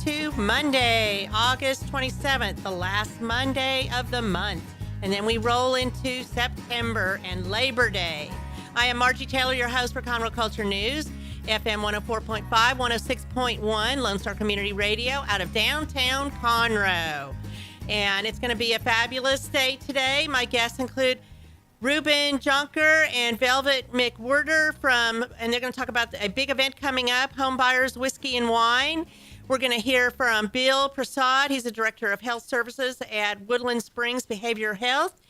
to Monday, August 27th, the last Monday of the month. And then we roll into September and Labor Day. I am Margie Taylor, your host for Conroe Culture News, FM 104.5, 106.1, Lone Star Community Radio out of downtown Conroe. And it's going to be a fabulous day today. My guests include Ruben, Jonker, and Velvet McWhirter and they're going to talk about a big event coming up, Homebuyers Whiskey and Wine. We're going to hear from Bill Prasad. He's the Director of Health Services at Woodlands Springs Behavioral Health.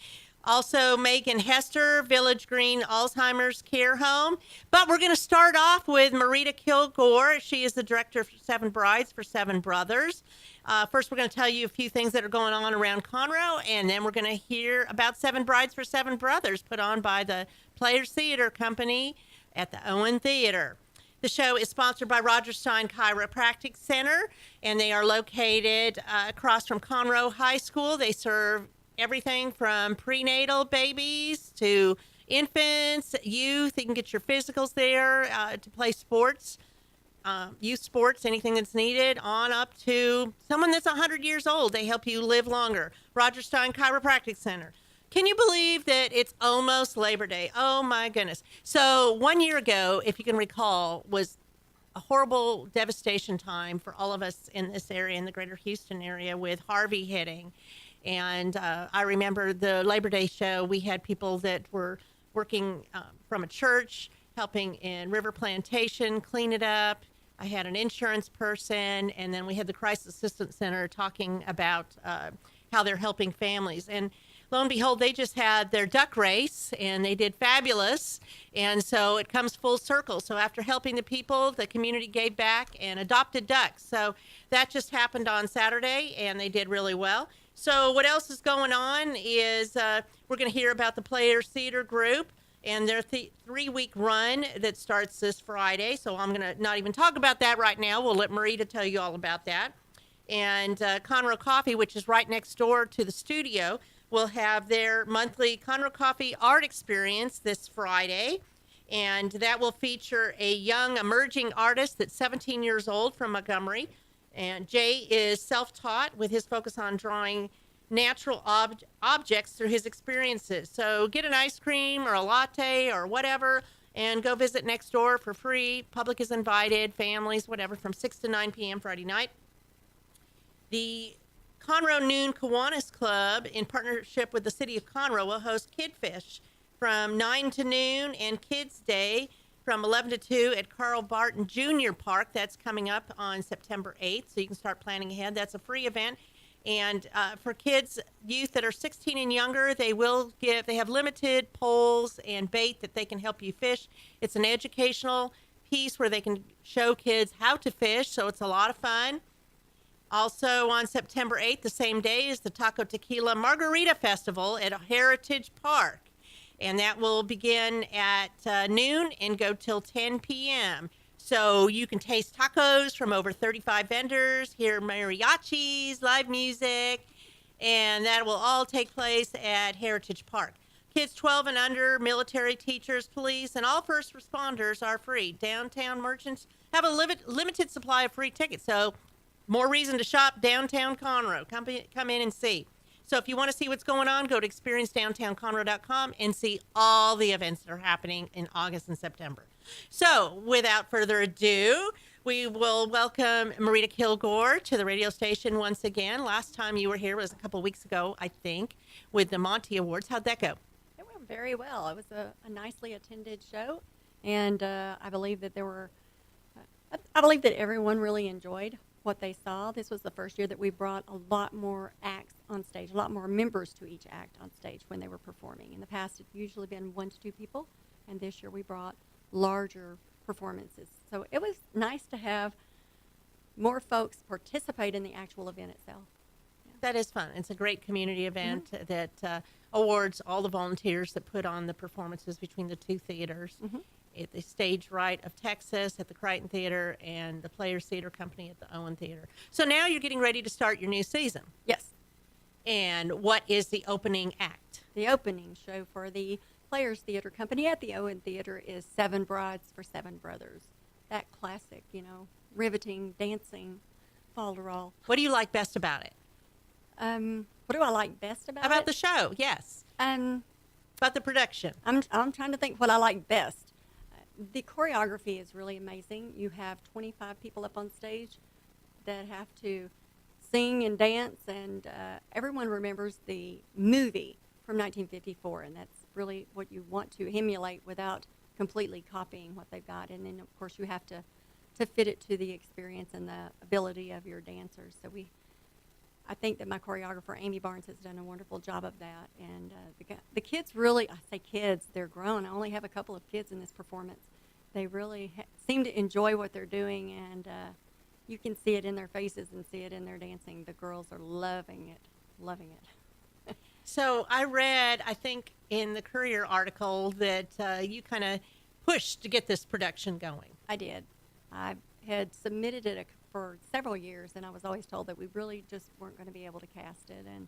Also, Megan Hester, Village Green Alzheimer's Care Home. But we're going to start off with Marita Kilgore. She is the Director of Seven Brides for Seven Brothers. First, we're going to tell you a few things that are going on around Conroe, and then we're going to hear about Seven Brides for Seven Brothers put on by the Players Theater Company at the Owen Theater. The show is sponsored by Roger Stein Chiropractic Center, and they are located across from Conroe High School. They serve everything from prenatal babies to infants, youth. You can get your physicals there to play sports, youth sports, anything that's needed, on up to someone that's 100 years old. They help you live longer. Roger Stein Chiropractic Center. Can you believe that it's almost Labor Day? Oh, my goodness. So 1 year ago, if you can recall, was a horrible devastation time for all of us in this area, in the greater Houston area, with Harvey hitting. And I remember the Labor Day show, we had people that were working from a church, helping in River Plantation, clean it up. I had an insurance person, and then we had the Crisis Assistance Center talking about how they're helping families. And lo and behold, they just had their duck race, and they did fabulous. And so it comes full circle. So after helping the people, the community gave back and adopted ducks. So that just happened on Saturday, and they did really well. So what else is going on is we're going to hear about the Players Theater Group and their 3-week run that starts this Friday. So I'm going to not even talk about that right now. We'll let Marita tell you all about that. And Conroe Coffee, which is right next door to the studio, will have their monthly Conroe Coffee art experience this Friday. And that will feature a young emerging artist that's 17 years old from Montgomery. And Jay is self-taught with his focus on drawing natural objects through his experiences. So get an ice cream or a latte or whatever and go visit next door for free. Public is invited, families, whatever, from 6 to 9 p.m. Friday night. The Conroe Noon Kiwanis Club, in partnership with the city of Conroe, will host Kidfish from 9 to noon and Kids Day from 11 to 2 at Carl Barton Jr. Park. That's coming up on September 8th, so you can start planning ahead. That's a free event. And for kids, youth that are 16 and younger, they have limited poles and bait that they can help you fish. It's an educational piece where they can show kids how to fish, so it's a lot of fun. Also on September 8th, the same day, is the Taco Tequila Margarita Festival at Heritage Park. And that will begin at noon and go till 10 p.m. So you can taste tacos from over 35 vendors, hear mariachis, live music, and that will all take place at Heritage Park. Kids 12 and under, military, teachers, police, and all first responders are free. Downtown merchants have a limited supply of free tickets, so more reason to shop downtown Conroe. Come in and see. So if you want to see what's going on, go to experiencedowntownconroe.com and see all the events that are happening in August and September. So without further ado, we will welcome Marita Kilgore to the radio station once again. Last time you were here was a couple weeks ago, I think, with the Monty Awards. How'd that go? It went very well. It was a nicely attended show, and I believe that everyone really enjoyed what they saw. This was the first year that we brought a lot more acts on stage, a lot more members to each act on stage when they were performing. In the past, it's usually been 1 to 2 people, and this year we brought larger performances. So it was nice to have more folks participate in the actual event itself. Yeah. That is fun. It's a great community event that awards all the volunteers that put on the performances between the two theaters. At the Stage Right of Texas, at the Crichton Theater, and the Players Theater Company at the Owen Theater. So now you're getting ready to start your new season. Yes. And what is the opening act? The opening show for the Players Theater Company at the Owen Theater is Seven Brides for Seven Brothers. That classic, riveting, dancing Falderall. What do you like best about it? What do I like best about it? The show, yes. About the production. I'm trying to think what I like best. The choreography is really amazing. You have 25 people up on stage that have to sing and dance, and everyone remembers the movie from 1954, and that's really what you want to emulate without completely copying what they've got. And then, of course, you have to fit it to the experience and the ability of your dancers. So I think that my choreographer, Amy Barnes, has done a wonderful job of that. And the kids really, I say kids, they're grown. I only have a couple of kids in this performance. They really seem to enjoy what they're doing, and you can see it in their faces and see it in their dancing. The girls are loving it. So I read, I think, in the Courier article that you kind of pushed to get this production going. I did. I had submitted it for several years, and I was always told that we really just weren't going to be able to cast it. And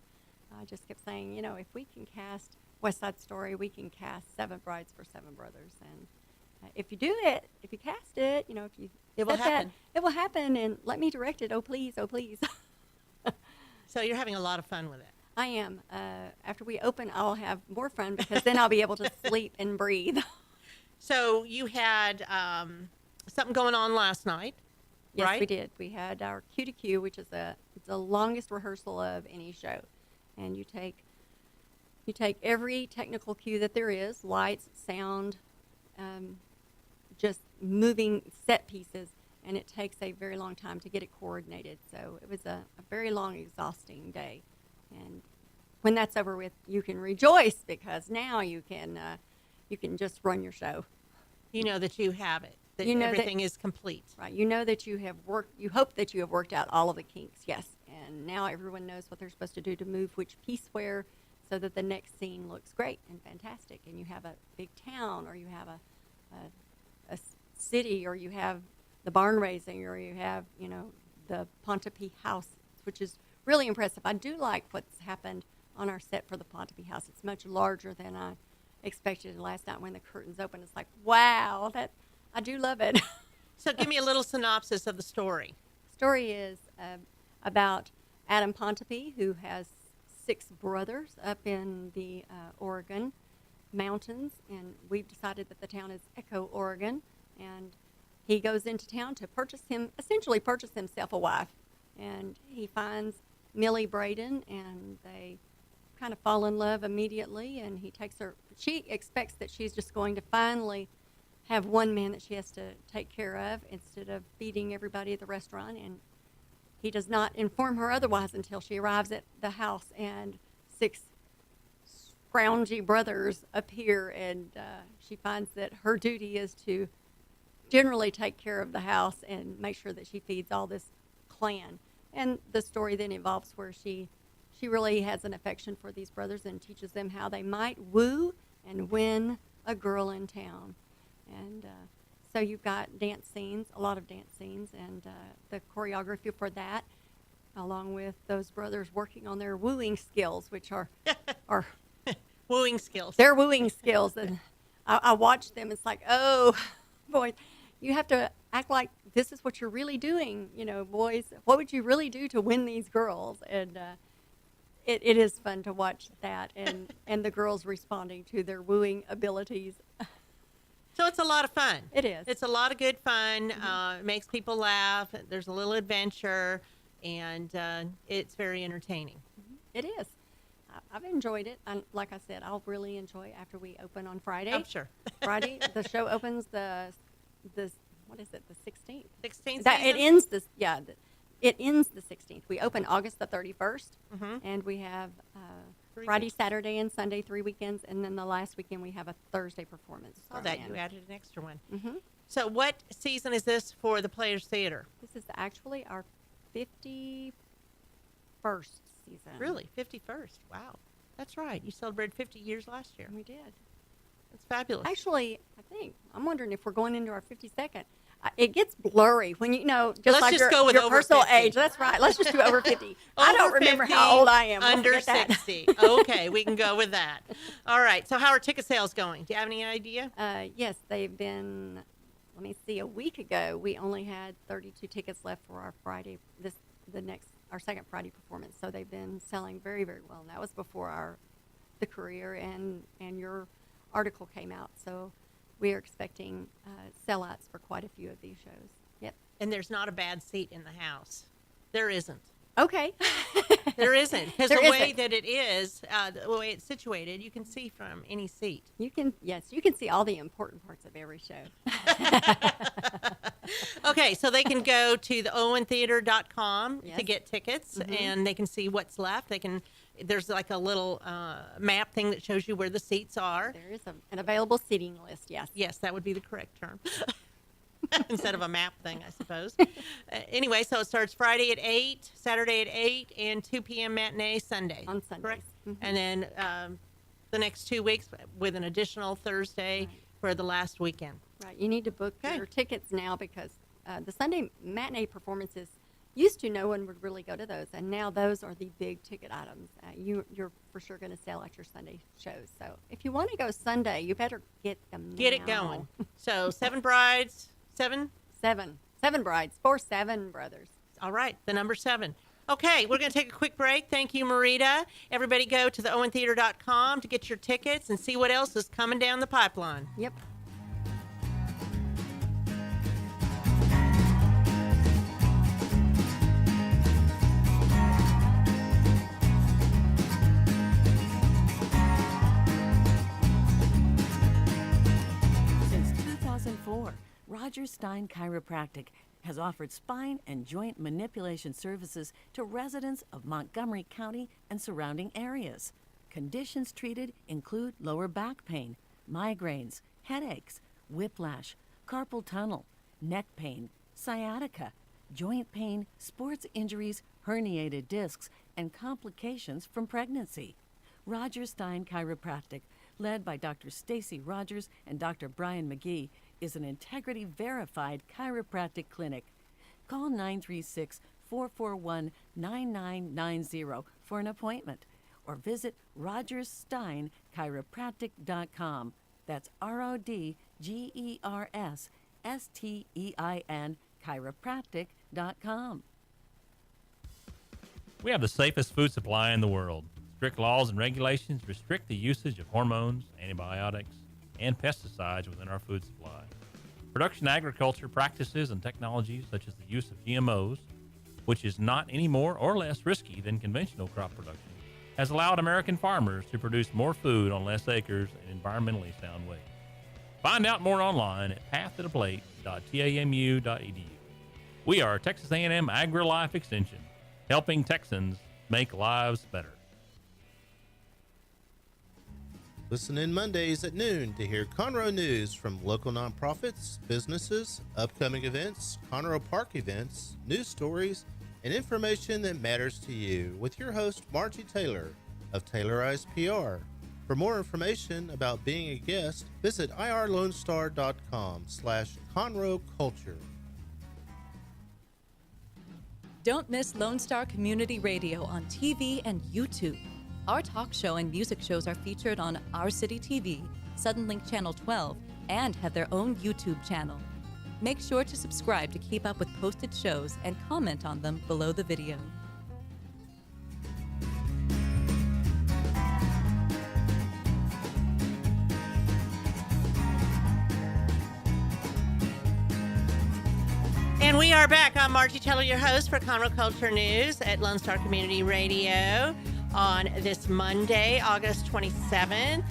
I just kept saying, you know, if we can cast West Side Story, we can cast Seven Brides for Seven Brothers. And if you do it, if you cast it, you know, if you it will happen. It will happen, and let me direct it. Oh, please. Oh, please. So you're having a lot of fun with it. I am. After we open, I'll have more fun because then I'll be able to sleep and breathe. So you had something going on last night, yes, right? We did. We had our Q to Q, which is the longest rehearsal of any show, and you take every technical cue that there is, lights, sound, just moving set pieces, and it takes a very long time to get it coordinated. So it was a very long, exhausting day. And when that's over with, you can rejoice because now you can just run your show. You know that you have it, that you know everything is complete. Right. You know that you hope that you have worked out all of the kinks, yes. And now everyone knows what they're supposed to do to move which piece where so that the next scene looks great and fantastic. And you have a big town, or you have a city, or you have the barn raising, or you have, you know, the Pontopee house, which is really impressive. I do like what's happened on our set for the Pontopee house. It's much larger than I expected last night when the curtains opened. It's like, wow, I do love it. So give me a little synopsis of the story. The story is about Adam Pontopee, who has 6 brothers up in the Oregon mountains, and we've decided that the town is Echo, Oregon, and he goes into town to essentially purchase himself a wife, and he finds Millie Braden, and they kind of fall in love immediately, and he takes her. She expects that she's just going to finally have one man that she has to take care of instead of feeding everybody at the restaurant, and he does not inform her otherwise until she arrives at the house, and 6 scroungy brothers appear, and she finds that her duty is to generally take care of the house and make sure that she feeds all this clan. And the story then involves where she really has an affection for these brothers and teaches them how they might woo and win a girl in town. And so you've got dance scenes, a lot of dance scenes, and the choreography for that, along with those brothers working on their wooing skills, which are Wooing skills. Their wooing skills. And I watch them. It's like, oh, boy, you have to act like this is what you're really doing. You know, boys, what would you really do to win these girls? And it is fun to watch that and the girls responding to their wooing abilities. So it's a lot of fun. It is. It's a lot of good fun. It makes people laugh. There's a little adventure, and it's very entertaining. It is. I've enjoyed it. Like I said, I'll really enjoy after we open on Friday. I'm sure. Friday, the show opens the what is it? The 16th. 16th. It ends this. Yeah, it ends the 16th. We open August the 31st, and we have Friday, Saturday, and Sunday 3 weekends, and then the last weekend we have a Thursday performance. Oh, that you added an extra one. Mm-hmm. So what season is this for the Players Theater? This is actually our 51st season. Really? 51st. Wow. That's right. You celebrated 50 years last year. We did. That's fabulous. Actually, I'm wondering if we're going into our 52nd. It gets blurry when just Let's like just go with your over personal 50. age. That's right. Let's just do over 50. I don't remember 50, how old I am. Under 60. Okay, we can go with that. All right. So how are ticket sales going? Do you have any idea? Yes, they've been. Let me see. A week ago, we only had 32 tickets left for our Friday. This our second Friday performance. So they've been selling very, very well. And that was before the career and your article came out. So we are expecting sellouts for quite a few of these shows. Yep. And there's not a bad seat in the house. There isn't. Okay. There isn't. Because There the way isn't. that it is, the way it's situated, you can see from any seat. You can see all the important parts of every show. Okay, so they can go to the owentheater.com Yes. to get tickets, Mm-hmm. and they can see what's left. There's like a little map thing that shows you where the seats are. There is an available seating list, yes. Yes, that would be the correct term. Instead of a map thing, I suppose. Anyway, so it starts Friday at 8, Saturday at 8, and 2 p.m. matinee Sunday. On Sundays. Correct? Mhm. And then the next 2 weeks with an additional Thursday Right. for the last weekend. Right. You need to book Okay. your tickets now because the Sunday matinee performances, used to no one would really go to those, and now those are the big ticket items. You're for sure going to sell at your Sunday shows. So if you want to go Sunday, you better get them now. Get it going. So 7 brides, 7? Seven brides for 7 brothers. All right, the number 7. Okay, we're going to take a quick break. Thank you, Marita. Everybody go to theowentheater.com to get your tickets and see what else is coming down the pipeline. Yep. Since 2004, Roger Stein Chiropractic has offered spine and joint manipulation services to residents of Montgomery County and surrounding areas. Conditions treated include lower back pain, migraines, headaches, whiplash, carpal tunnel, neck pain, sciatica, joint pain, sports injuries, herniated discs, and complications from pregnancy. Roger Stein Chiropractic, led by Dr. Stacy Rogers and Dr. Brian McGee, is an integrity-verified chiropractic clinic. Call 936-441-9990 for an appointment or visit rogerssteinchiropractic.com. That's RODGERSSTEIN chiropractic.com. We have the safest food supply in the world. Strict laws and regulations restrict the usage of hormones, antibiotics, and pesticides within our food supply. Production agriculture practices and technologies such as the use of GMOs, which is not any more or less risky than conventional crop production, has allowed American farmers to produce more food on less acres in environmentally sound ways. Find out more online at pathtotheplate.tamu.edu. We are Texas A&M AgriLife Extension, helping Texans make lives better. Listen in Mondays at noon to hear Conroe news from local nonprofits, businesses, upcoming events, Conroe Park events, news stories, and information that matters to you with your host, Margie Taylor of Taylorized PR. For more information about being a guest, visit irlonestar.com/Conroe Culture. Don't miss Lone Star Community Radio on TV and YouTube. Our talk show and music shows are featured on Our City TV, Suddenlink Channel 12, and have their own YouTube channel. Make sure to subscribe to keep up with posted shows and comment on them below the video. And we are back. I'm Margie Taylor, your host for Conroe Culture News at Lone Star Community Radio on this Monday, August 27th,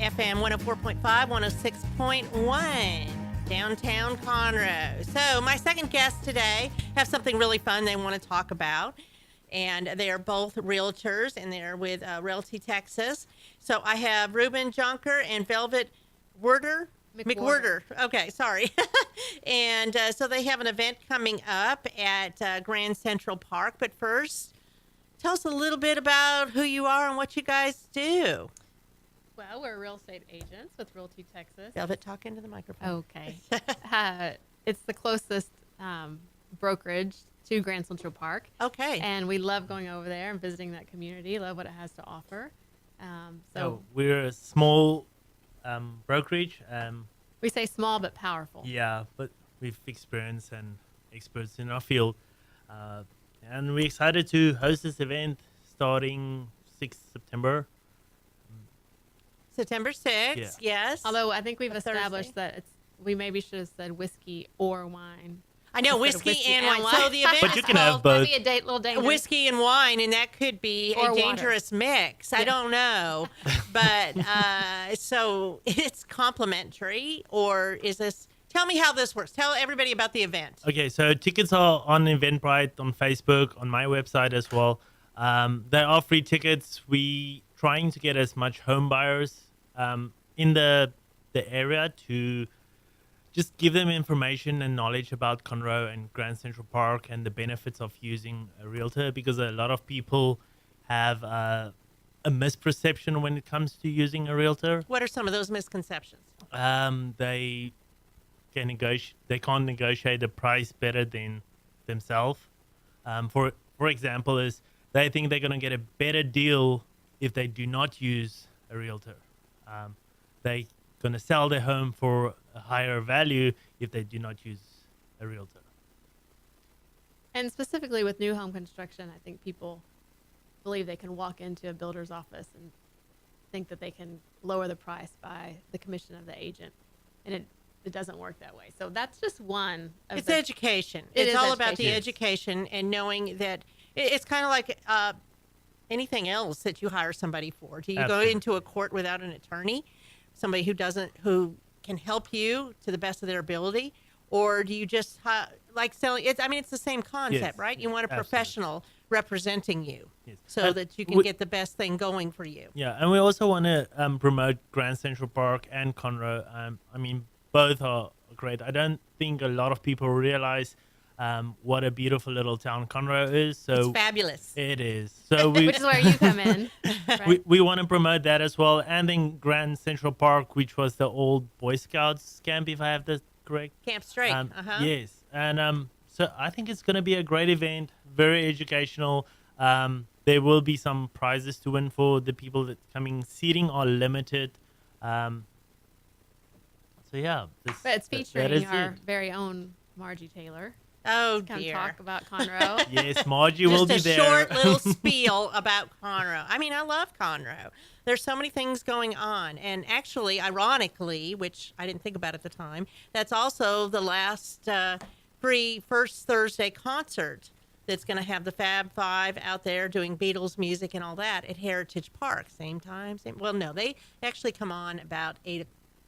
FM 104.5, 106.1, downtown Conroe. So my second guest today have something really fun they want to talk about. And they are both realtors, and they're with Realty Texas. So I have Ruben Jonker and Velvet McWhirter. Okay, sorry. And so they have an event coming up at Grand Central Park. But first, tell us a little bit about who you are and what you guys do. Well, we're real estate agents with Realty Texas. Velvet, talk into the microphone. Okay. It's the closest brokerage to Grand Central Park. Okay. And we love going over there and visiting that community, love what it has to offer. So We're a small brokerage. we say small but powerful. Yeah, but with experience and experts in our field. and we're excited to host this event starting 6th September. September 6th, Yeah. yes. Although I think we've A established Thursday. that we maybe should have said whiskey or wine. I know, instead of whiskey and wine. So the event But you is can have called both. Might be a little dangerous. whiskey and wine, and that could be Or a water. dangerous mix. I don't know. But so it's complimentary, or is this? Tell me how this works. Tell everybody about the event. Okay, so tickets are on Eventbrite, on Facebook, on my website as well. There are free tickets. We trying to get as much home buyers in the area to just give them information and knowledge about Conroe and Grand Central Park and the benefits of using a realtor, because a lot of people have a misperception when it comes to using a realtor. What are some of those misconceptions? They can negotiate. They can't negotiate the price better than themselves. For example, is they think they're going to get a better deal if they do not use a realtor. They going to sell their home for a higher value if they do not use a realtor. And specifically with new home construction, I think people believe they can walk into a builder's office and think that they can lower the price by the commission of the agent. And it doesn't work that way. So that's just one of It's the education. It It's is all about the education. education and knowing that it's kind of like anything else that you hire somebody for. Do you Absolutely. go into a court without an attorney, somebody who can help you to the best of their ability, or do you just like selling? It's the same concept, Yes. right? You want a Absolutely. professional representing you, Yes. so And that you can we- get the best thing going for you. Yeah, and we also want to promote Grand Central Park and Conroe. Both are great. I don't think a lot of people realize what a beautiful little town Conroe is. So It's fabulous. it is. So we which is where you come in. Right? we want to promote that as well. And then Grand Central Park, which was the old Boy Scouts camp, if I have that correct. Camp Straight. Yes, and so I think it's going to be a great event, very educational. There will be some prizes to win for the people that coming. Seating are limited. So yeah, But it's that featuring is our it. very own Margie Taylor. Oh Come dear. talk about Conroe. Yes, Margie will Just be a there. short little spiel about Conroe. I love Conroe. There's so many things going on. And actually, ironically, which I didn't think about at the time, that's also the last free First Thursday concert that's going to have the Fab Five out there doing Beatles music and all that at Heritage Park. Same time. Well, no, they actually come on about 8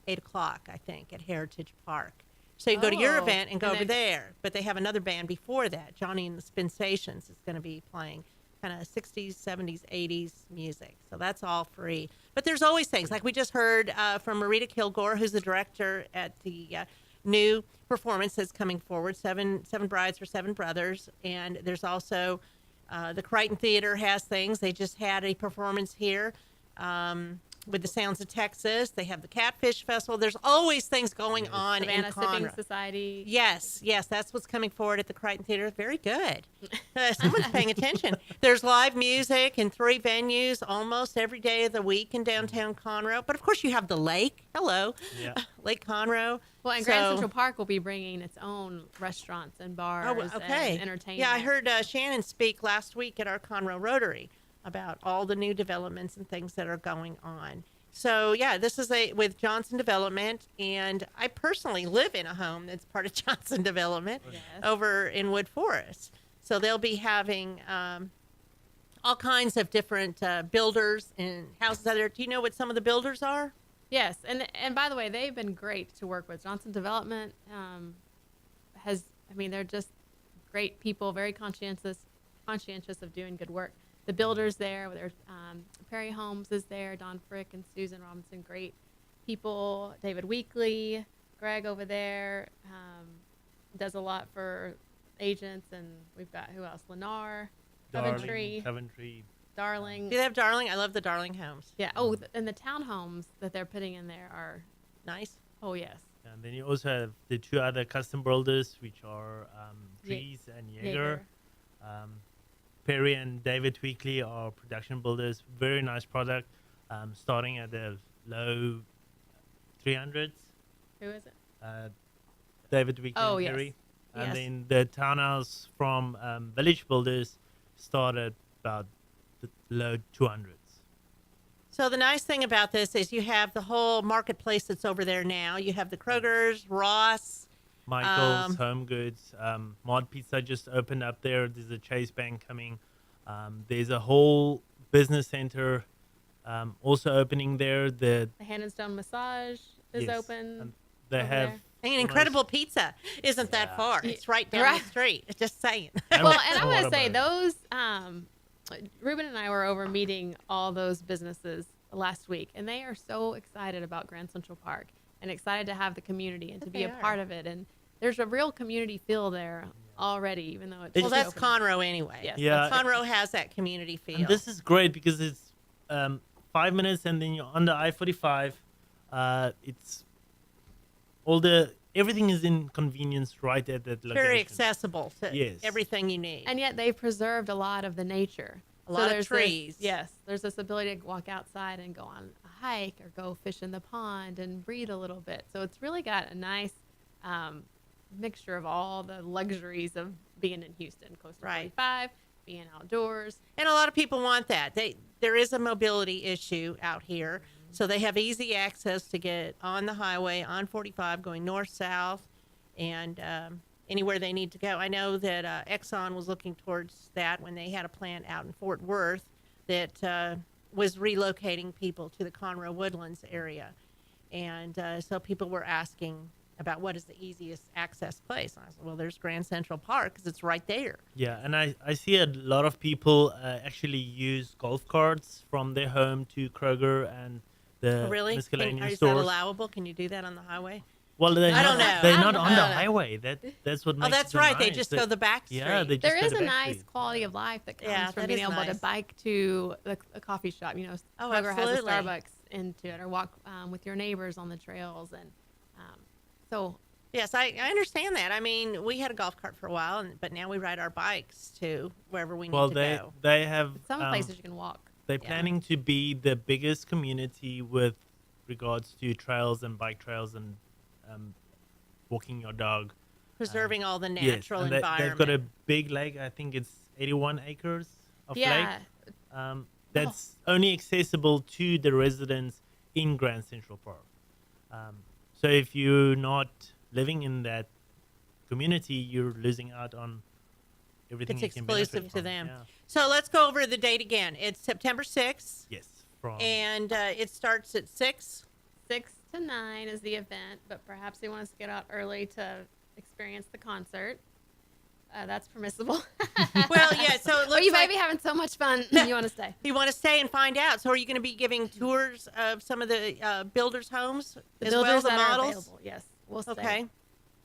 o'clock, I think, at Heritage Park. So you go to your Oh, event and go and over then- there. But they have another band before that. Johnny and the Spinsations is going to be playing kind of 60s, 70s, 80s music. So that's all free. But there's always things. Like we just heard from Marita Kilgore, who's the director at the new performance that's coming forward, Seven Brides for Seven Brothers. And there's also the Crichton Theater has things. They just had a performance here with the Sounds of Texas. They have the Catfish Festival. There's always things going on Savannah in Sipping Conroe. Society. Yes, that's what's coming forward at the Crichton Theater. Very good. Someone's paying attention. There's live music in 3 venues almost every day of the week in downtown Conroe. But of course, you have the lake. Hello, Yeah. Lake Conroe. Well, and Grand Central Park will be bringing its own restaurants and bars okay. and entertainment. Yeah, I heard Shannon speak last week at our Conroe Rotary about all the new developments and things that are going on. So yeah, this is with Johnson Development, and I personally live in a home that's part of Johnson Development Yes. over in Wood Forest. So they'll be having all kinds of different builders and houses out there. Do you know what some of the builders are? Yes, and by the way, they've been great to work with. Johnson Development they're just great people, very conscientious of doing good work. The builders there, there's Perry Holmes is there, Don Frick and Susan Robinson, great people. David Weekly, Greg over there does a lot for agents, and we've got who else? Lennar, Coventry, Darling. Do they have Darling? I love the Darling homes. Yeah. Oh, and the townhomes that they're putting in there are Nice. oh yes. And then you also have the 2 other custom builders, which are Dries and Jaeger. Perry and David Weekly are production builders. Very nice product, starting at the low 300s. Who is it? David Weekly Oh, and yes. Perry. And Yes. then the townhouse from Village Builders start at about the low 200s. So the nice thing about this is you have the whole marketplace that's over there now. You have the Kroger's, Ross. Michael's, Home Goods, Mod Pizza just opened up there. There's a Chase Bank coming. There's a whole business center also opening there. The The Hand and Stone Massage is yes, open. and they over have there. And Incredible Pizza isn't that far. It's right down Right. the street. Just saying. Well, and I What want to say about those. Ruben and I were over meeting all those businesses last week, and they are so excited about Grand Central Park and excited to have the community and to be They a are. part of it. And there's a real community feel there already, even though it's Well, just that's open. Conroe anyway. Yes, Yeah. Conroe has that community feel. And this is great because it's 5 minutes and then you're on the I-45. It's everything is in convenience right at that location. very accessible to Yes. everything you need. And yet they've preserved a lot of the nature. A lot of there's trees. Yes, there's this ability to walk outside and go on a hike or go fish in the pond and breathe a little bit. So it's really got a nice mixture of all the luxuries of being in Houston, close to Right. 45, being outdoors. And a lot of people want that. There is a mobility issue out here, so they have easy access to get on the highway on 45 going north south, and anywhere they need to go. I know that Exxon was looking towards that when they had a plant out in Fort Worth that was relocating people to the Conroe Woodlands area, and so people were asking about what is the easiest access place. And I said, well, there's Grand Central Park because it's right there. Yeah, and I see a lot of people actually use golf carts from their home to Kroger and the Oh, really? miscellaneous Is that stores. allowable? Can you do that on the highway? Well, they're I not, don't know. They're I not don't on the know. highway. That's what makes Oh, that's it right. They nice. just go the back street. Yeah, they just There go is the a back nice street. quality of life that comes Yeah, from that being is able nice. to bike to a coffee shop. You know, Oh, Kroger has a absolutely. Starbucks into it, or walk with your neighbors on the trails, and so Yes, I understand that. I mean, we had a golf cart for a while, but now we ride our bikes to wherever we need Well, to they go. they have some places you can walk. they're Yeah. planning to be the biggest community with regards to trails and bike trails and walking your dog. Preserving all the Yes, natural and environment. they've got a big lake. I think it's 81 acres of Yeah, lake. That's only accessible to the residents in Grand Central Park. So if you're not living in that community, you're losing out on everything. It's you can benefit exclusive to from. them. Yeah. So let's go over the date again. It's September 6th, Yes, from and it starts at 6. 6 to 9 is the event, but perhaps they want us to get out early to experience the concert. That's permissible. Well, yeah, so it Or looks you like may be having so much fun, you want to stay. you want to stay and find out. So are you going to be giving tours of some of the builders' homes The as builders well, the that are models? available, yes, we'll stay. Okay,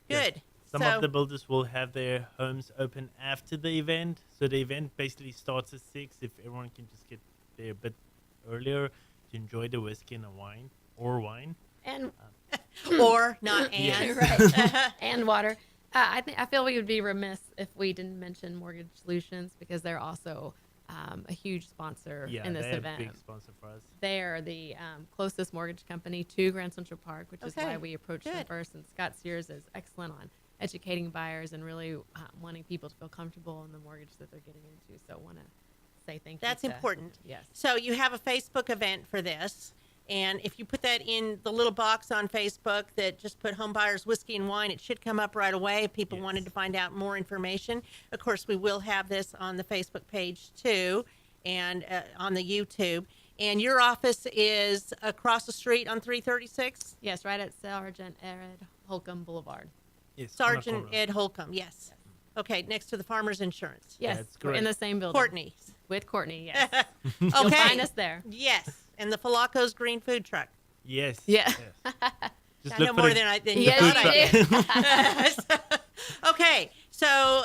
Yes. good. Some so, of the builders will have their homes open after the event. So the event basically starts at 6 if everyone can just get there a bit earlier to enjoy the whiskey and the wine or wine. And or not and. right, and water. I feel we would be remiss if we didn't mention Mortgage Solutions, because they're also a huge sponsor Yeah, in this they're a event. big sponsor for us. They are the closest mortgage company to Grand Central Park, which is Okay, why we approached them good. first. And Scott Sears is excellent on educating buyers and really wanting people to feel comfortable in the mortgage that they're getting into. So I want to say thank you. That's important. Yes. So you have a Facebook event for this. And if you put that in the little box on Facebook that just put Homebuyers Whiskey and Wine, it should come up right away if people Yes. wanted to find out more information. Of course, we will have this on the Facebook page too, and on the YouTube. And your office is across the street on 336? Yes, right at Sergeant Ed Holcomb Boulevard. Yes, on the Sergeant corner. Ed Holcomb, yes. Okay, next to the Farmers Insurance. Yes, That's we're in correct. the same building. Courtney. With Courtney, yes. Okay. You'll find us there. Yes, and the Falaco's Green Food Truck. Yes. Yeah. Yes. Just I look know for more the- than you Yes, thought I you did. Okay, so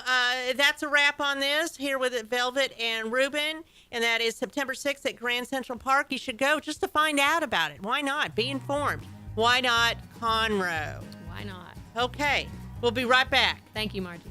that's a wrap on this here with Velvet and Ruben, and that is September 6th at Grand Central Park. You should go just to find out about it. Why not? Be informed. Why not Conroe? Why not? Okay, we'll be right back. Thank you, Margie.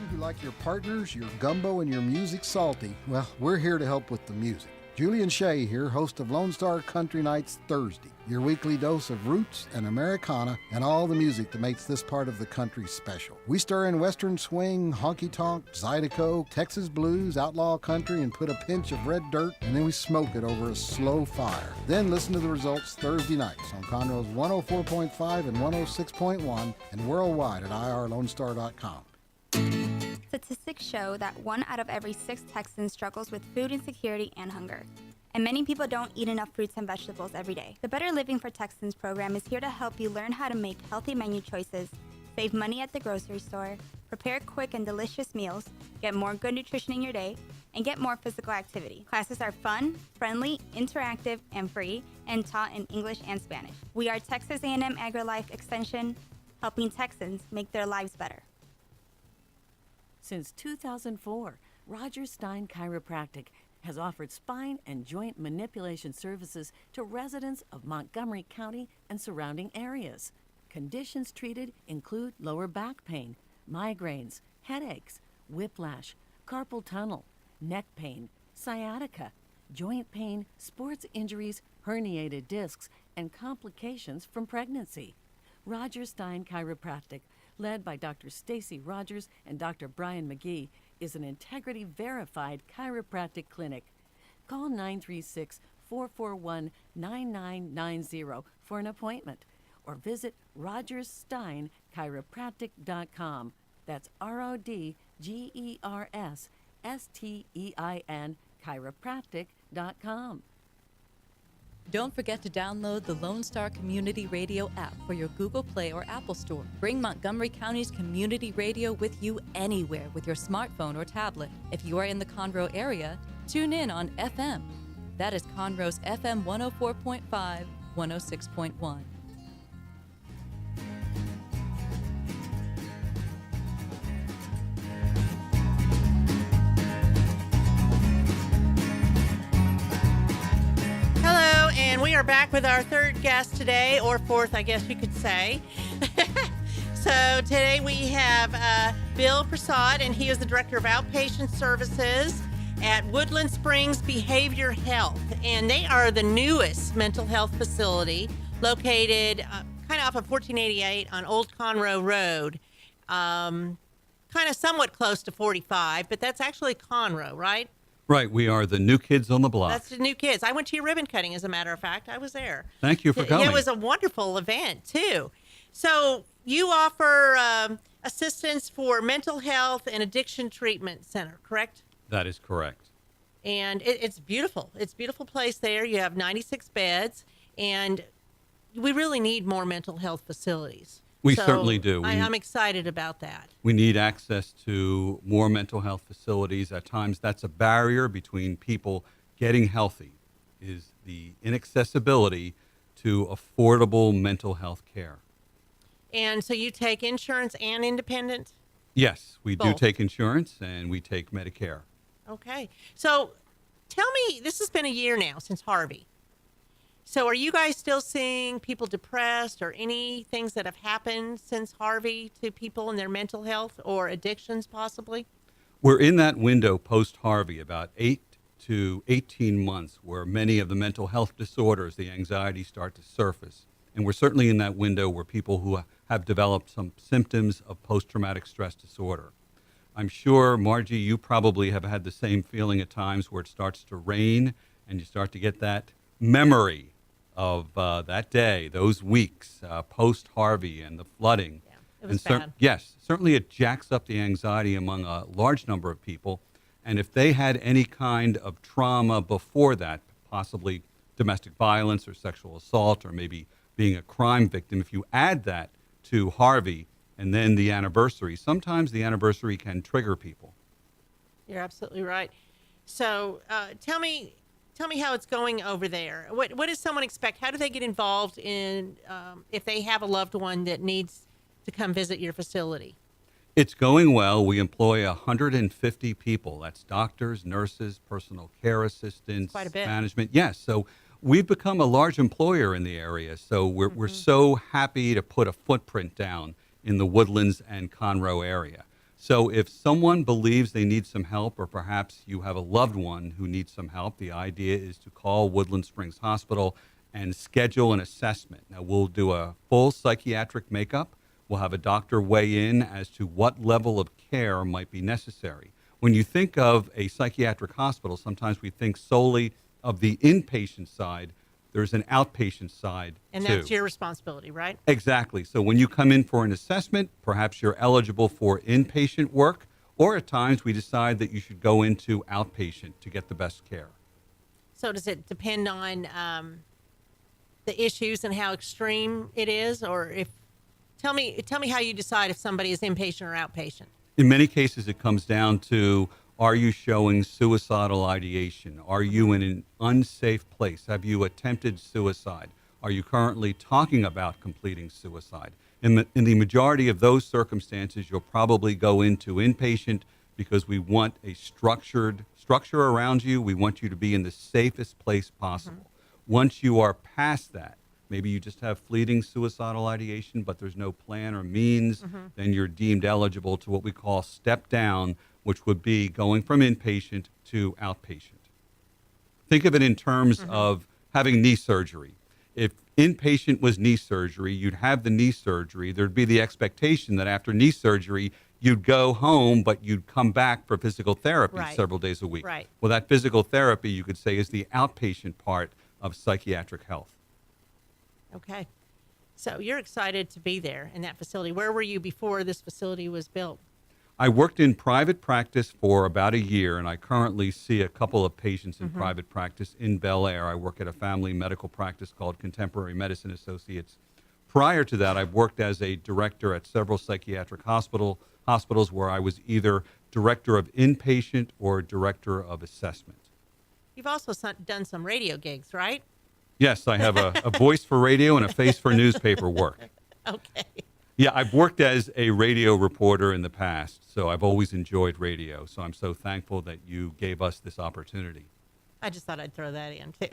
You who like your partners, your gumbo, and your music salty? Well, we're here to help with the music. Julian Shea here, host of Lone Star Country Nights Thursday, your weekly dose of roots and Americana and all the music that makes this part of the country special. We stir in Western swing, honky-tonk, Zydeco, Texas blues, outlaw country, and put a pinch of red dirt, and then we smoke it over a slow fire. Then listen to the results Thursday nights on Conroe's 104.5 and 106.1 and worldwide at irlonestar.com. Statistics show that 1 out of every 6 Texans struggles with food insecurity and hunger. And many people don't eat enough fruits and vegetables every day. The Better Living for Texans program is here to help you learn how to make healthy menu choices, save money at the grocery store, prepare quick and delicious meals, get more good nutrition in your day, and get more physical activity. Classes are fun, friendly, interactive, and free, and taught in English and Spanish. We are Texas A&M AgriLife Extension, helping Texans make their lives better. Since 2004, Roger Stein Chiropractic has offered spine and joint manipulation services to residents of Montgomery County and surrounding areas. Conditions treated include lower back pain, migraines, headaches, whiplash, carpal tunnel, neck pain, sciatica, joint pain, sports injuries, herniated discs, and complications from pregnancy. Roger Stein Chiropractic, led by Dr. Stacy Rogers and Dr. Brian McGee, is an integrity-verified chiropractic clinic. Call 936-441-9990 for an appointment or visit rogerssteinchiropractic.com. That's RODGERSSTEIN chiropractic.com. Don't forget to download the Lone Star Community Radio app for your Google Play or Apple Store. Bring Montgomery County's community radio with you anywhere with your smartphone or tablet. If you are in the Conroe area, tune in on FM. That is Conroe's FM 104.5, 106.1. And we are back with our third guest today, or fourth, I guess you could say. So today we have Bill Prasad, and he is the Director of Outpatient Services at Woodland Springs Behavioral Health. And they are the newest mental health facility located kind of off of 1488 on Old Conroe Road, kind of somewhat close to 45, but that's actually Conroe, right? Right, we are the new kids on the block. That's the new kids. I went to your ribbon cutting, as a matter of fact. I was there. Thank you for coming. It was a wonderful event, too. So you offer assistance for mental health and addiction treatment center, correct? That is correct. And it's beautiful. It's a beautiful place there. You have 96 beds, and we really need more mental health facilities. We certainly do. I'm excited about that. We need access to more mental health facilities. At times, that's a barrier between people getting healthy, is the inaccessibility to affordable mental health care. And so you take insurance and independent? Yes, we do Both. take insurance, and we take Medicare. Okay. So tell me, this has been a year now since Harvey. So are you guys still seeing people depressed, or any things that have happened since Harvey to people and their mental health or addictions possibly? We're in that window post-Harvey, about 8 to 18 months, where many of the mental health disorders, the anxiety, start to surface. And we're certainly in that window where people who have developed some symptoms of post-traumatic stress disorder. I'm sure, Margie, you probably have had the same feeling at times where it starts to rain and you start to get that memory of that day, those weeks, post-Harvey and the flooding. Yeah, it was bad. Yes, certainly it jacks up the anxiety among a large number of people. And if they had any kind of trauma before that, possibly domestic violence or sexual assault or maybe being a crime victim, if you add that to Harvey and then the anniversary, sometimes the anniversary can trigger people. You're absolutely right. So tell me how it's going over there. What does someone expect? How do they get involved in if they have a loved one that needs to come visit your facility? It's going well. We employ 150 people. That's doctors, nurses, personal care assistants, quite a bit. Management. Yes. So we've become a large employer in the area. So we're so happy to put a footprint down in the Woodlands and Conroe area. So if someone believes they need some help, or perhaps you have a loved one who needs some help, the idea is to call Woodland Springs Hospital and schedule an assessment. Now, we'll do a full psychiatric makeup. We'll have a doctor weigh in as to what level of care might be necessary. When you think of a psychiatric hospital, sometimes we think solely of the inpatient side. There's an outpatient side, And too. that's your responsibility, right? Exactly. So when you come in for an assessment, perhaps you're eligible for inpatient work, or at times we decide that you should go into outpatient to get the best care. So does it depend on the issues and how extreme it is, or if tell me how you decide if somebody is inpatient or outpatient? In many cases, it comes down to, are you showing suicidal ideation? Are you in an unsafe place? Have you attempted suicide? Are you currently talking about completing suicide? In the majority of those circumstances, you'll probably go into inpatient because we want a structure around you. We want you to be in the safest place possible. Once you are past that, maybe you just have fleeting suicidal ideation, but there's no plan or means, then you're deemed eligible to what we call step down, which would be going from inpatient to outpatient. Think of it in terms of having knee surgery. If inpatient was knee surgery, you'd have the knee surgery. There'd be the expectation that after knee surgery, you'd go home, but you'd come back for physical therapy several days a week. Right. Well, that physical therapy, you could say, is the outpatient part of psychiatric health. Okay. So you're excited to be there in that facility. Where were you before this facility was built? I worked in private practice for about a year, and I currently see a couple of patients in private practice in Bel Air. I work at a family medical practice called Contemporary Medicine Associates. Prior to that, I've worked as a director at several psychiatric hospitals where I was either director of inpatient or director of assessment. You've also done some radio gigs, right? Yes, I have a voice for radio and a face for newspaper work. Okay. Yeah, I've worked as a radio reporter in the past, so I've always enjoyed radio. So I'm so thankful that you gave us this opportunity. I just thought I'd throw that in, too.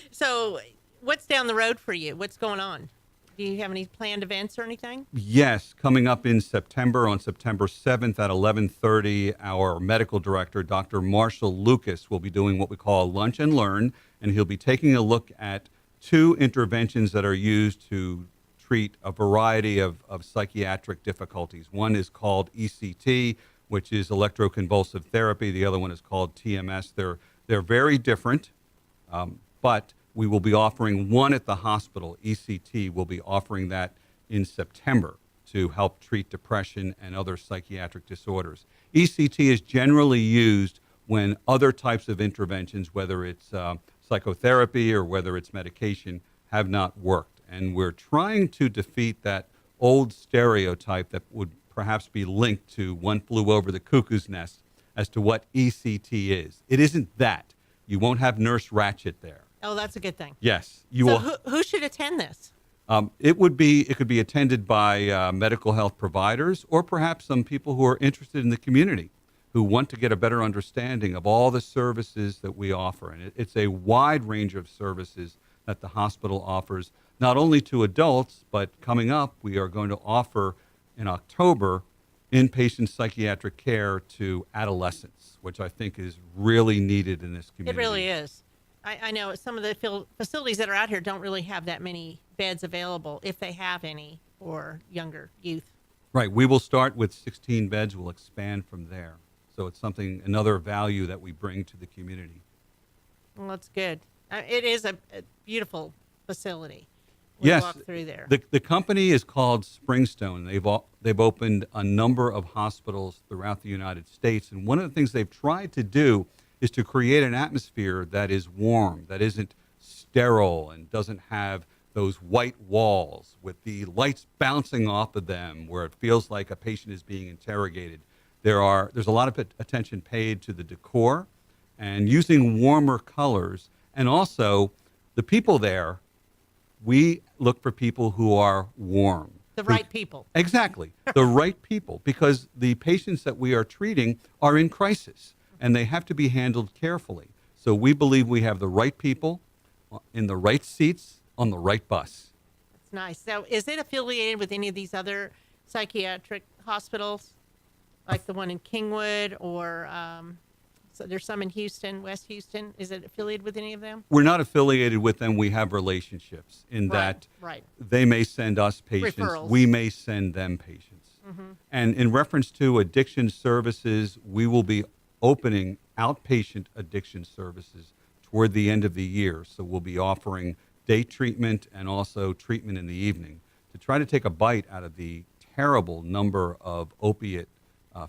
So what's down the road for you? What's going on? Do you have any planned events or anything? Yes, coming up in September, on September 7th at 11:30, our medical director, Dr. Marshall Lucas, will be doing what we call Lunch and Learn, and he'll be taking a look at 2 interventions that are used to treat a variety of psychiatric difficulties. One is called ECT, which is electroconvulsive therapy. The other one is called TMS. They're very different, but we will be offering one at the hospital. ECT will be offering that in September to help treat depression and other psychiatric disorders. ECT is generally used when other types of interventions, whether it's psychotherapy or whether it's medication, have not worked. And we're trying to defeat that old stereotype that would perhaps be linked to One Flew Over the Cuckoo's Nest as to what ECT is. It isn't that. You won't have Nurse Ratched there. Oh, that's a good thing. Yes, you So will. who should attend this? It could be attended by medical health providers, or perhaps some people who are interested in the community, who want to get a better understanding of all the services that we offer. And it's a wide range of services that the hospital offers, not only to adults, but coming up, we are going to offer in October inpatient psychiatric care to adolescents, which I think is really needed in this community. It really is. I know some of the facilities that are out here don't really have that many beds available, if they have any, for younger youth. Right. We will start with 16 beds. We'll expand from there. So it's another value that we bring to the community. Well, that's good. It is a beautiful facility. Yes. Walk through there. The company is called Springstone. They've opened a number of hospitals throughout the United States. And one of the things they've tried to do is to create an atmosphere that is warm, that isn't sterile and doesn't have those white walls with the lights bouncing off of them where it feels like a patient is being interrogated. There's a lot of attention paid to the decor and using warmer colors. And also, the people there, we look for people who are warm. The right people. Exactly. The right people, because the patients that we are treating are in crisis, and they have to be handled carefully. So we believe we have the right people in the right seats on the right bus. That's nice. So is it affiliated with any of these other psychiatric hospitals? like the one in Kingwood, or so there's some in Houston, West Houston. Is it affiliated with any of them? We're not affiliated with them. We have relationships in that Right. they may send us patients. Referrals. We may send them patients. Mm-hmm. And in reference to addiction services, we will be opening outpatient addiction services toward the end of the year. So we'll be offering day treatment and also treatment in the evening to try to take a bite out of the terrible number of opiate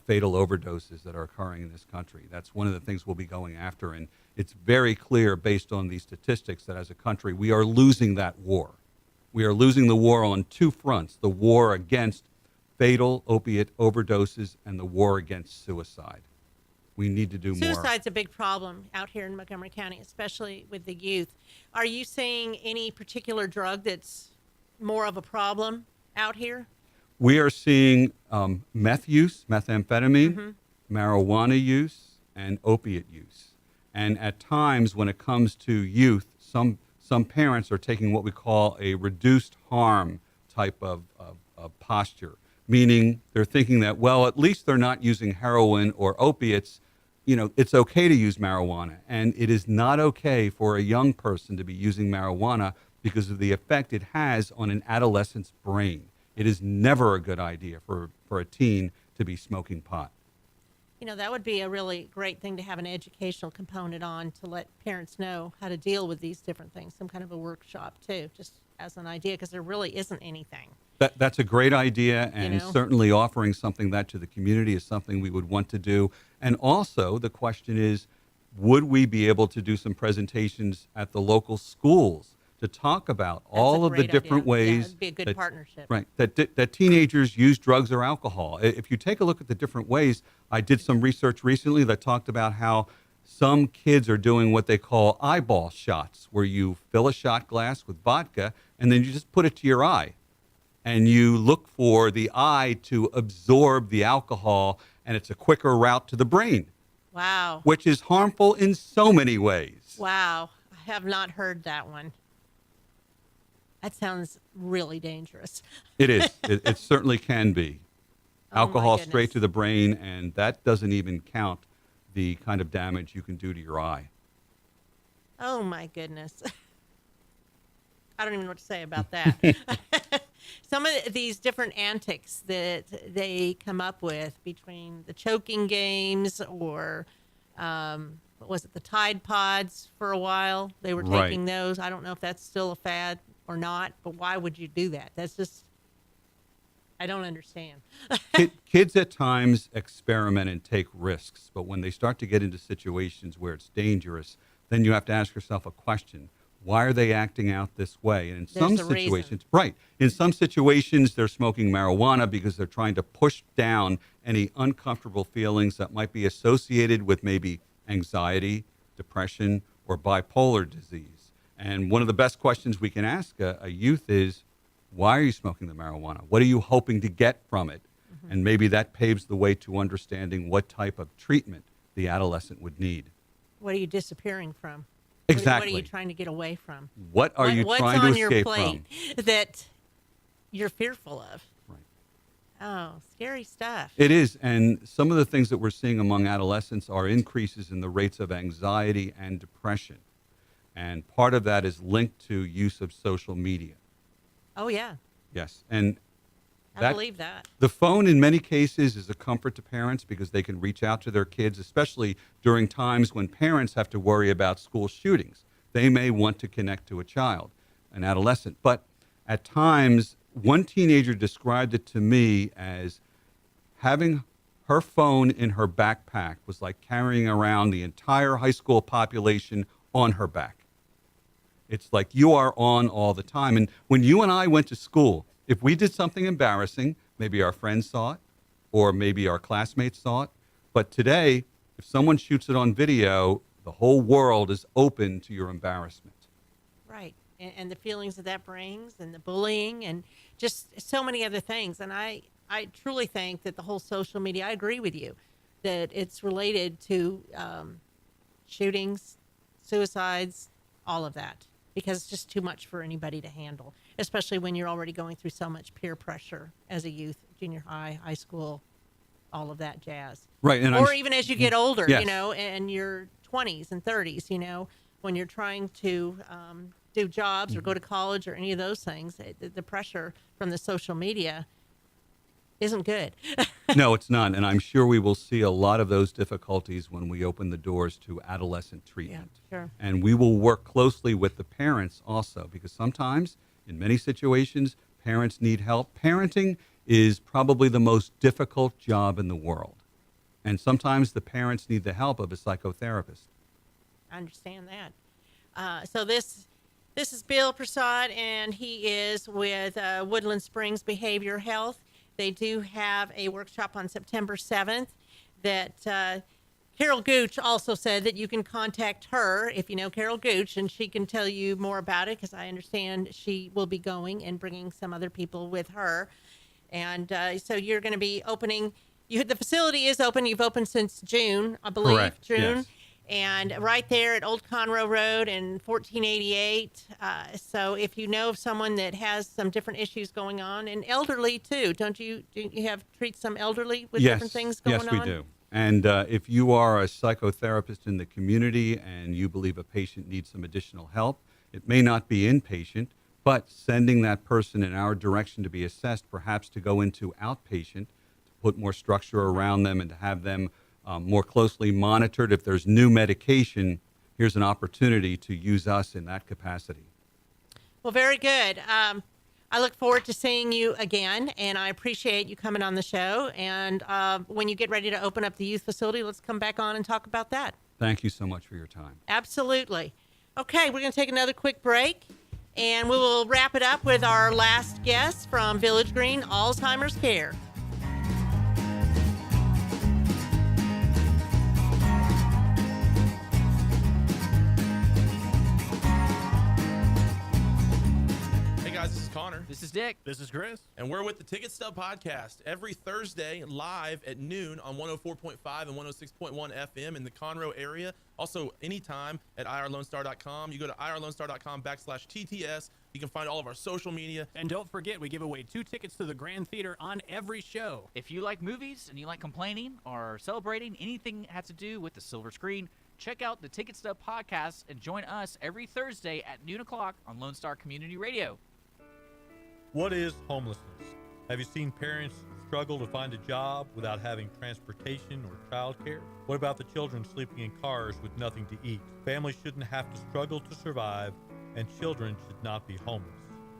fatal overdoses that are occurring in this country. That's one of the things we'll be going after. And it's very clear based on these statistics that as a country, we are losing that war. We are losing the war on two fronts, the war against fatal opiate overdoses and the war against suicide. We need to do more. Suicide's a big problem out here in Montgomery County, especially with the youth. Are you seeing any particular drug that's more of a problem out here? We are seeing meth use, methamphetamine, marijuana use, and opiate use. And at times when it comes to youth, some parents are taking what we call a reduced harm type of posture, meaning they're thinking that, well, at least they're not using heroin or opiates. You know, it's okay to use marijuana. And it is not okay for a young person to be using marijuana because of the effect it has on an adolescent's brain. It is never a good idea for a teen to be smoking pot. You know, that would be a really great thing to have an educational component on, to let parents know how to deal with these different things, some kind of a workshop too, just as an idea, because there really isn't anything. That's a great idea, and You know? certainly offering something that to the community is something we would want to do. And also the question is, would we be able to do some presentations at the local schools to talk about all of the great different idea. Yeah, ways it'd be a good that, partnership. right, that teenagers use drugs or alcohol. If you take a look at the different ways, I did some research recently that talked about how some kids are doing what they call eyeball shots, where you fill a shot glass with vodka and then you just put it to your eye. And you look for the eye to absorb the alcohol, and it's a quicker route to the brain, Wow. which is harmful in so many ways. Wow. I have not heard that one. That sounds really dangerous. It is. It certainly can be. Oh, my Alcohol straight goodness. to the brain, and that doesn't even count the kind of damage you can do to your eye. Oh, my goodness. I don't even know what to say about that. Some of these different antics that they come up with between the choking games or, what was it, the Tide Pods for a while? They were Right. taking those. I don't know if that's still a fad or not, but why would you do that? That's just, I don't understand. Kids at times experiment and take risks, but when they start to get into situations where it's dangerous, then you have to ask yourself a question. Why are they acting out this way? And in some There's a reason. situations, right, in some situations they're smoking marijuana because they're trying to push down any uncomfortable feelings that might be associated with maybe anxiety, depression, or bipolar disease. And one of the best questions we can ask a youth is, why are you smoking the marijuana? What are you hoping to get from it? And maybe that paves the way to understanding what type of treatment the adolescent would need. What are you disappearing from? Exactly. What are you trying to get away from? What are you What's trying on to your escape plate from? that you're fearful of? Right. Oh, scary stuff. It is, and some of the things that we're seeing among adolescents are increases in the rates of anxiety and depression. And part of that is linked to use of social media. Oh, yeah. Yes, and I believe that. the phone in many cases is a comfort to parents because they can reach out to their kids, especially during times when parents have to worry about school shootings. They may want to connect to a child, an adolescent. But at times, one teenager described it to me as having her phone in her backpack was like carrying around the entire high school population on her back. It's like you are on all the time. And when you and I went to school, if we did something embarrassing, maybe our friends saw it, or maybe our classmates saw it. But today, if someone shoots it on video, the whole world is open to your embarrassment. Right. And the feelings that brings, and the bullying, and just so many other things. And I truly think that the whole social media, I agree with you, that it's related to shootings, suicides, all of that, because it's just too much for anybody to handle, especially when you're already going through so much peer pressure as a youth, junior high, high school. all of that jazz. Right, and or even as you get older, Yes. you know, in your 20s and 30s, you know, when you're trying to do jobs or go to college or any of those things, the pressure from the social media isn't good. No, it's not. And I'm sure we will see a lot of those difficulties when we open the doors to adolescent treatment. Sure. And we will work closely with the parents also, because sometimes, in many situations, parents need help. Parenting is probably the most difficult job in the world. And sometimes the parents need the help of a psychotherapist. I understand that. So this is Bill Prasad, and he is with Woodland Springs Behavioral Health. They do have a workshop on September 7th that Carol Gooch also said that you can contact her if you know Carol Gooch, and she can tell you more about it, because I understand she will be going and bringing some other people with her. And so you're going to be opening. The facility is open. You've opened since June, I believe. Correct, June. yes. And right there at Old Conroe Road in 1488. So if you know of someone that has some different issues going on, and elderly too, do you treat some elderly with different things going on? Yes, we do. And if you are a psychotherapist in the community and you believe a patient needs some additional help, it may not be inpatient, but sending that person in our direction to be assessed, perhaps to go into outpatient, to put more structure around them and to have them more closely monitored. If there's new medication, here's an opportunity to use us in that capacity. Well, very good. I look forward to seeing you again, and I appreciate you coming on the show. And when you get ready to open up the youth facility, let's come back on and talk about that. Thank you so much for your time. Absolutely. Okay, we're going to take another quick break, and we will wrap it up with our last guest from Village Green Alzheimer's Care. This is Connor. This is Dick. This is Chris. And we're with the Ticket Stub Podcast every Thursday live at noon on 104.5 and 106.1 FM in the Conroe area. Also, anytime at irlonestar.com. You go to irlonestar.com/TTS. You can find all of our social media. And don't forget, we give away 2 tickets to the Grand Theater on every show. If you like movies and you like complaining or celebrating anything that has to do with the silver screen, check out the Ticket Stub Podcast and join us every Thursday at noon o'clock on Lone Star Community Radio. What is homelessness? Have you seen parents struggle to find a job without having transportation or childcare? What about the children sleeping in cars with nothing to eat? Families shouldn't have to struggle to survive, and children should not be homeless.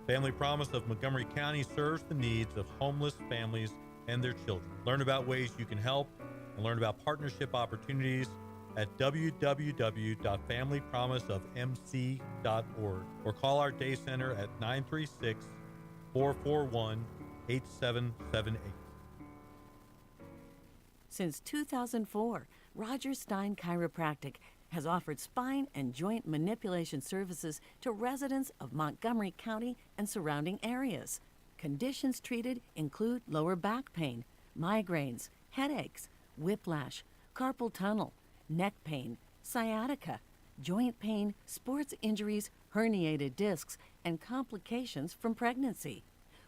Family Promise of Montgomery County serves the needs of homeless families and their children. Learn about ways you can help and learn about partnership opportunities at www.familypromiseofmc.org or call our day center at 936-441-8778. Since 2004, Roger Stein Chiropractic has offered spine and joint manipulation services to residents of Montgomery County and surrounding areas. Conditions treated include lower back pain, migraines, headaches, whiplash, carpal tunnel, neck pain, sciatica, joint pain, sports injuries, herniated discs, and complications from pregnancy.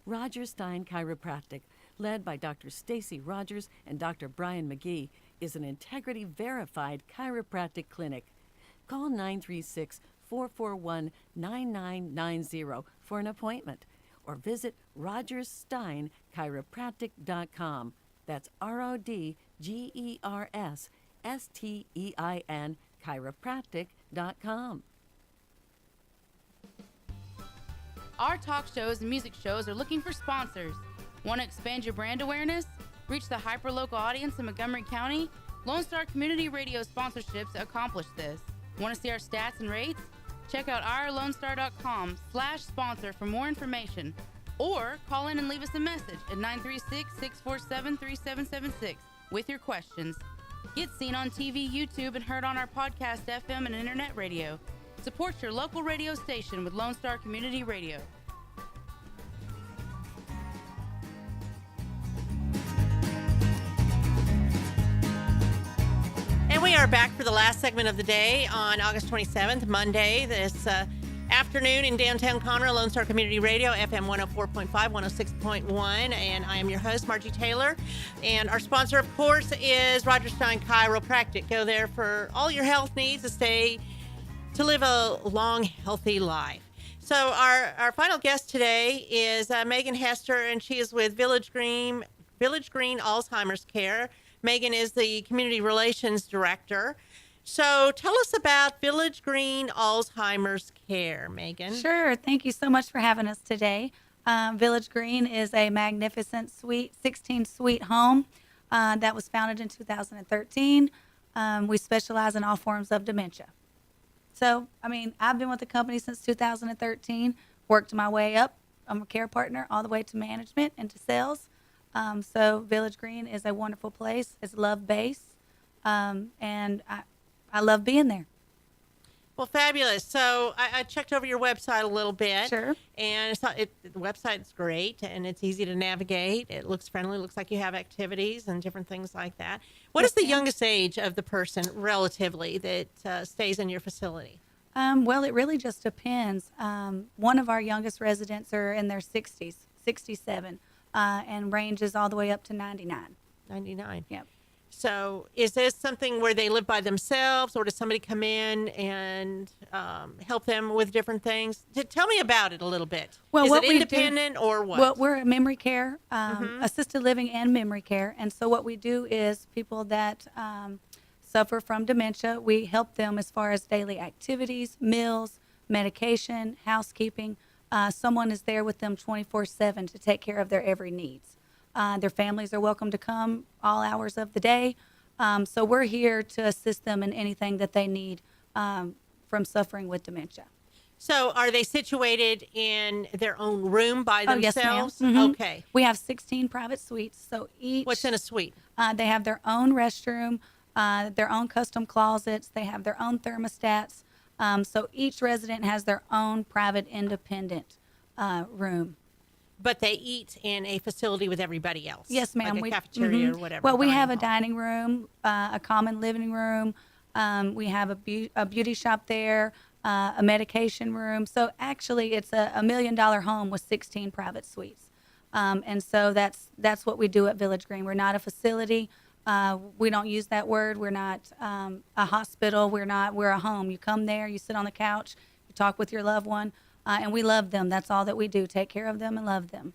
Roger Stein Chiropractic, led by Dr. Stacy Rogers and Dr. Brian McGee, is an integrity-verified chiropractic clinic. Call 936-441-9990 for an appointment or visit rogerssteinchiropractic.com. That's RODGERSSTEIN chiropractic.com. Our talk shows and music shows are looking for sponsors. Want to expand your brand awareness? Reach the hyper-local audience in Montgomery County? Lone Star Community Radio sponsorships accomplish this. Want to see our stats and rates? Check out irlonestar.com/sponsor for more information. Or call in and leave us a message at 936-647-3776 with your questions. Get seen on TV, YouTube, and heard on our podcast, FM, and internet radio. Support your local radio station with Lone Star Community Radio. And we are back for the last segment of the day on August 27th, Monday. This afternoon in downtown Conroe, Lone Star Community Radio, FM 104.5, 106.1, and I am your host, Margie Taylor. And our sponsor, of course, is Roger Stein Chiropractic. Go there for all your health needs to live a long, healthy life. So our final guest today is Megan Hester, and she is with Village Green Alzheimer's Care. Megan is the Community Relations Director. So tell us about Village Green Alzheimer's Care, Megan. Sure. Thank you so much for having us today. Village Green is a magnificent 16-suite home that was founded in 2013. We specialize in all forms of dementia. So, I've been with the company since 2013, worked my way up. I'm a care partner all the way to management and to sales. So Village Green is a wonderful place. It's love-based, and I love being there. Well, fabulous. So I checked over your website a little bit. Sure. And the website's great, and it's easy to navigate. It looks friendly. Looks like you have activities and different things like that. What is the youngest age of the person, relatively, that stays in your facility? Well, it really just depends. One of our youngest residents are in their 60s, 67, and ranges all the way up to 99. 99. Yep. So is this something where they live by themselves, or does somebody come in and help them with different things? Tell me about it a little bit. Well, is what it we independent do, or what? Well, we're a memory care, assisted living and memory care. And so what we do is people that suffer from dementia, we help them as far as daily activities, meals, medication, housekeeping. Someone is there with them 24/7 to take care of their every needs. Their families are welcome to come all hours of the day. So we're here to assist them in anything that they need from suffering with dementia. So are they situated in their own room by Oh, yes, themselves? ma'am. Mhm. Okay. We have 16 private suites. So each. What's in a suite? They have their own restroom, their own custom closets. They have their own thermostats. So each resident has their own private, independent room. But they eat in a facility with everybody else. Yes, ma'am. Like a cafeteria or whatever. Well, we dining have a hall. dining room, a common living room. We have a beauty shop there, a medication room. So actually, it's a $1 million home with 16 private suites. And so that's what we do at Village Green. We're not a facility. We don't use that word. We're not a hospital. We're a home. You come there, you sit on the couch, you talk with your loved one. And we love them. That's all that we do. Take care of them and love them.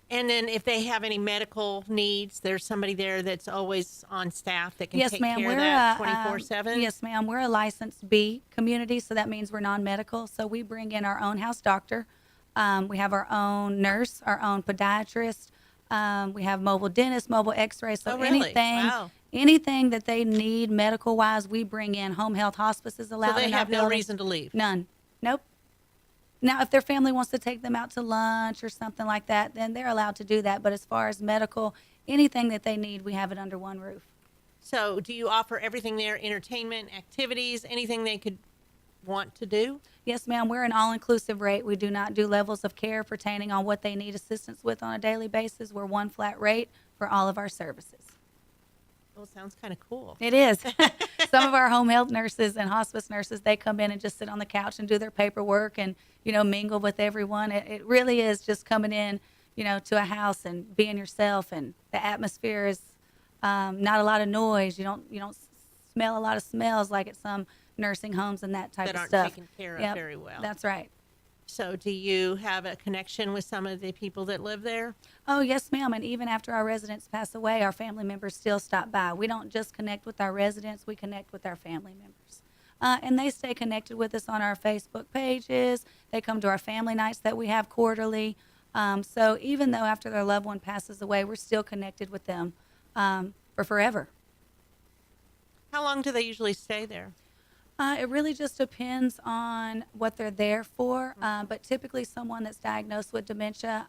And then if they have any medical needs, there's somebody there that's always on staff that can Yes, take ma'am. care We're of that a, 24/7? Yes, ma'am. We're a licensed B community, so that means we're non-medical. So we bring in our own house doctor. We have our own nurse, our own podiatrist. We have mobile dentist, mobile x-ray. So really? Wow. anything that they need medical-wise, we bring in. Home health hospice is allowed So they in our have no building. reason to leave? None. Nope. Now, if their family wants to take them out to lunch or something like that, then they're allowed to do that. But as far as medical, anything that they need, we have it under one roof. So do you offer everything there, entertainment, activities, anything they could want to do? Yes, ma'am. We're an all-inclusive rate. We do not do levels of care pertaining on what they need assistance with on a daily basis. We're one flat rate for all of our services. Well, it sounds kind of cool. It is. Some of our home health nurses and hospice nurses, they come in and just sit on the couch and do their paperwork and, mingle with everyone. It really is just coming in, to a house and being yourself. And the atmosphere is not a lot of noise. You don't smell a lot of smells like at some nursing homes and that type That of aren't stuff. taken care of Yep, very well. That's right. So do you have a connection with some of the people that live there? Oh, yes, ma'am. And even after our residents pass away, our family members still stop by. We don't just connect with our residents, we connect with our family members. And they stay connected with us on our Facebook pages. They come to our family nights that we have quarterly. So even though after their loved one passes away, we're still connected with them for forever. How long do they usually stay there? It really just depends on what they're there for. But typically someone that's diagnosed with dementia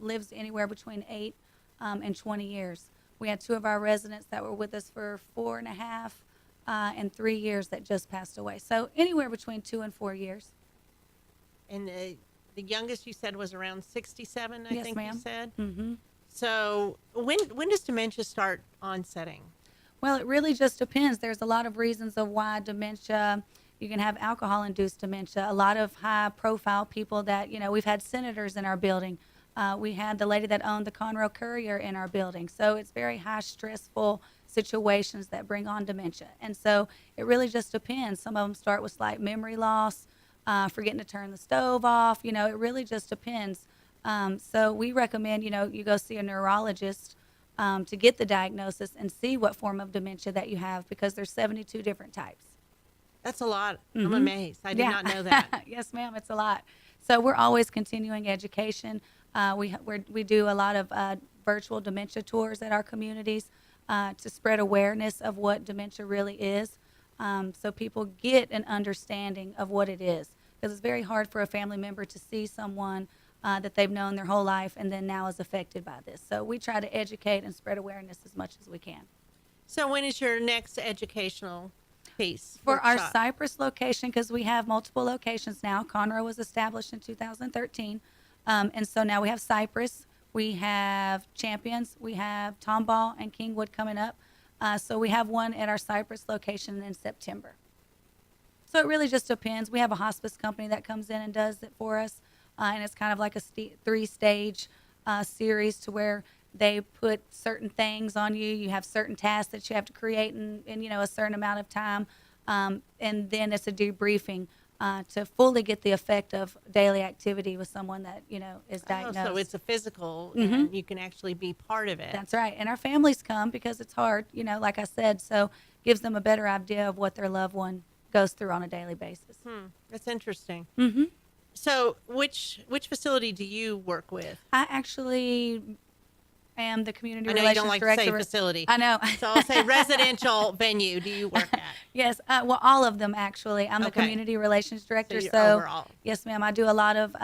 lives anywhere between 8 and 20 years. We had 2 of our residents that were with us for 4.5 and 3 years that just passed away. So anywhere between 2 and 4 years. And the youngest you said was around 67, I Yes, think ma'am. you said? Mm-hmm. So when does dementia start onsetting? Well, it really just depends. There's a lot of reasons of why dementia You can have alcohol-induced dementia. A lot of high-profile people that, we've had senators in our building. We had the lady that owned the Conroe Courier in our building. So it's very high stressful situations that bring on dementia. And so it really just depends. Some of them start with slight memory loss, forgetting to turn the stove off. It really just depends. So we recommend, you go see a neurologist to get the diagnosis and see what form of dementia that you have, because there's 72 different types. That's a lot. I'm Mhm. amazed. I did not know that. Yes, ma'am. It's a lot. So we're always continuing education. We do a lot of virtual dementia tours at our communities to spread awareness of what dementia really is, so people get an understanding of what it is. Because it's very hard for a family member to see someone that they've known their whole life and then now is affected by this. So we try to educate and spread awareness as much as we can. So when is your next educational piece? For our workshop? Cypress location, because we have multiple locations now. Conroe was established in 2013. And so now we have Cypress, we have Champions, we have Tomball and Kingwood coming up. So we have one at our Cypress location in September. So it really just depends. We have a hospice company that comes in and does it for us. And it's kind of like a 3-stage series to where they put certain things on you. You have certain tasks that you have to create in a certain amount of time. And then it's a debriefing to fully get the effect of daily activity with someone that, is diagnosed. Oh, so it's a physical, Mhm. and you can actually be part of it. That's right. And our families come because it's hard, like I said, so gives them a better idea of what their loved one goes through on a daily basis. That's interesting. Mm-hmm. So which facility do you work with? I actually am the community I know you relations don't like director. to say facility. I know. So I'll say residential venue do you work at? Yes, well, all of them actually. I'm the Okay. community relations director. you're So, overall. yes, ma'am. I do a lot of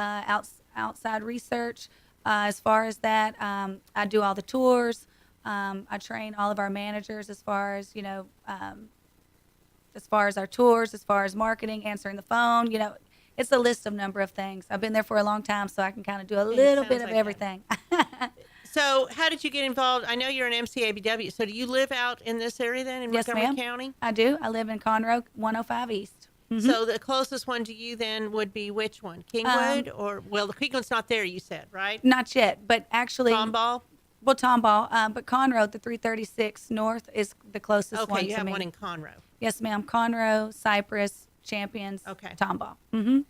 outside research. As far as that, I do all the tours. I train all of our managers as far as as far as our tours, as far as marketing, answering the phone. It's a list of number of things. I've been there for a long time, so I can kind of do a little bit sounds of like everything. So how did you get involved? I know you're an MCABW. So do you live out in this area then in Yes, Montgomery ma'am. County? I do. I live in Conroe, 105 East. Mhm. So the closest one to you then would be which one? Kingwood the Kingwood's not there, you said, right? Not yet, but actually. Tomball? Well, Tomball, but Conroe, the 336 North is the closest one to me. Okay, you have one in Conroe. Yes, ma'am. Conroe, Cypress, Champions, Tomball. Mm-hmm.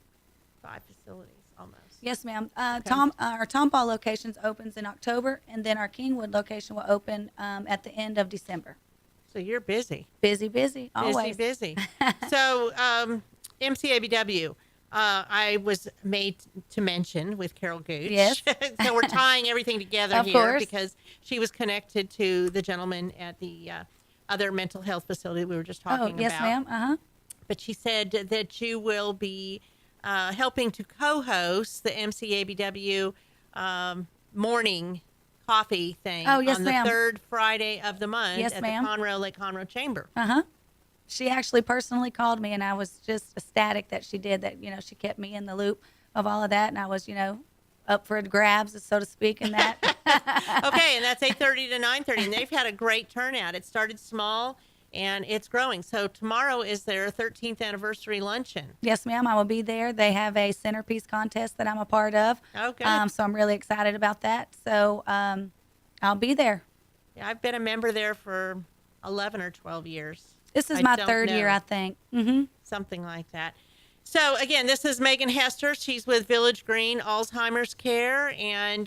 5 facilities almost. Yes, ma'am. Our Tomball locations opens in October, and then our Kingwood location will open at the end of December. So you're busy. Busy, always. Busy. So MCABW, I was made to mention with Carol Gooch. Yes. So we're tying everything together Of here course. because she was connected to the gentleman at the other mental health facility we were just talking about. Yes, ma'am. Uh-huh. But she said that you will be helping to co-host the MCABW morning coffee thing Oh, yes, on the ma'am. 3rd Friday of the month Yes, at ma'am. the Lake Conroe Chamber. Uh-huh. She actually personally called me, and I was just ecstatic that she did that. She kept me in the loop of all of that, and I was, up for grabs, so to speak, in that. Okay, and that's 8:30 to 9:30, and they've had a great turnout. It started small, and it's growing. So tomorrow is their 13th anniversary luncheon. Yes, ma'am. I will be there. They have a centerpiece contest that I'm a part of. Okay. So I'm really excited about that. So I'll be there. Yeah, I've been a member there for 11 or 12 years. This is I my don't 3rd year, know. I think. Mm-hmm. Something like that. So again, this is Megan Hester. She's with Village Green Alzheimer's Care, and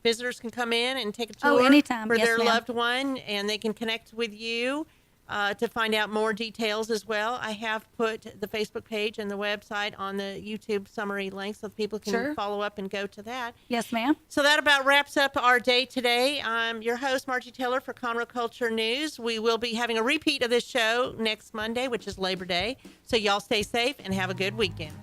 visitors can come in and take a tour anytime. for Yes, their ma'am. loved one, and they can connect with you to find out more details as well. I have put the Facebook page and the website on the YouTube summary link so people can Sure. follow up and go to that. Yes, ma'am. So that about wraps up our day today. I'm your host, Margie Taylor, for Conroe Culture News. We will be having a repeat of this show next Monday, which is Labor Day. So y'all stay safe and have a good weekend.